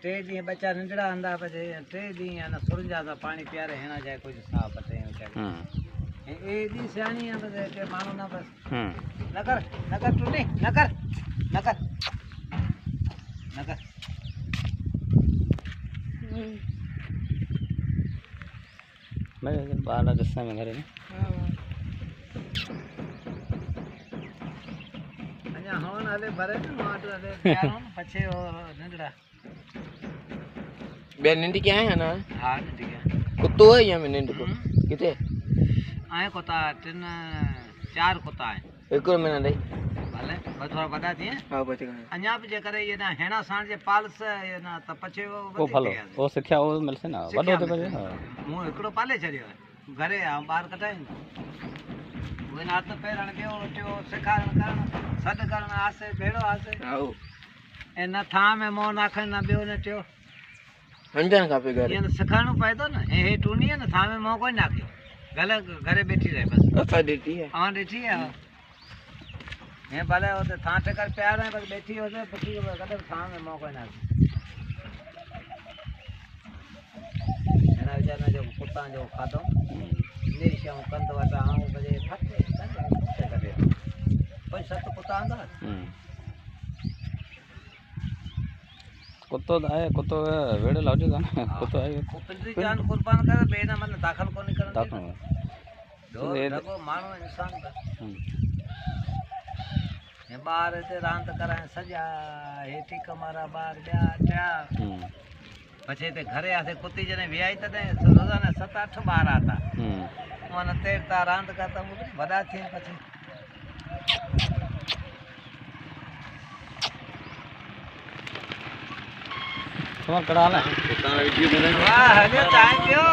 टे दी बच्चा नंढड़ा आंदा पे टे दी ना सुरंजा सा पानी प्यारे हेना जाए कुछ साफ पते ए दी सियाणी है बस के मानो ना बस नकर नकर टूटी नकर नकर नकर मैं बाला दस्सा में घरे अन्या होन हले भरे न माट हले प्यारो पछे ओ नंढड़ा बे निंडी क्या है ना हां ठीक है कुत्तो है या में निंड को किते आए कोता तीन चार कोता है एक महीना नहीं भले बस थोड़ा बता दिए हां बच गए अन्या पे जे करे ये ना हेना साण जे पालस ये ना त पछे वो फलो वो सिक्ख्या वो मिलसे ना वडो ते पे मु एकड़ो पाले छरियो घरे आ बाहर कटाई वो ना त पेरण के ओट्यो सिखारण करण सद करण आसे भेड़ो आसे आओ ए न था में मो नाखन ना बेओ ने ट्यो अंजन का पे घर ये सिखाणो पए तो न हे टूनी है न था में मो कोई नाखे गले घरे बैठी रहे बस अच्छा देती है हां बैठी है हे भले हो तो था टकर प्यार है बस बैठी हो तो पति कदे था में मो कोई नाखे एना विचार जो कुत्ता जो खादो नेशा कंद वटा हां बजे फटे करे कोई सत कुत्ता आंदा कुत्तो आए कुत्तो वेड़े लावजे जाने कुत्तो आए कुत्ते जान कुर्बान करे बेना मन दाखल कोनी करन दाखल दो देखो मानो इंसान का ये बार ते रांत कराए सजा हेठी कमारा बार ब्या ट्या पछे ते घरे आसे कुत्ती जने वियाई तने रोजाना 7-8 बार आता मन तेरता रांत करता मुझे वडा थी पछे तुम्हारा कड़ा ले वीडियो बना वाह हजे चाय पियो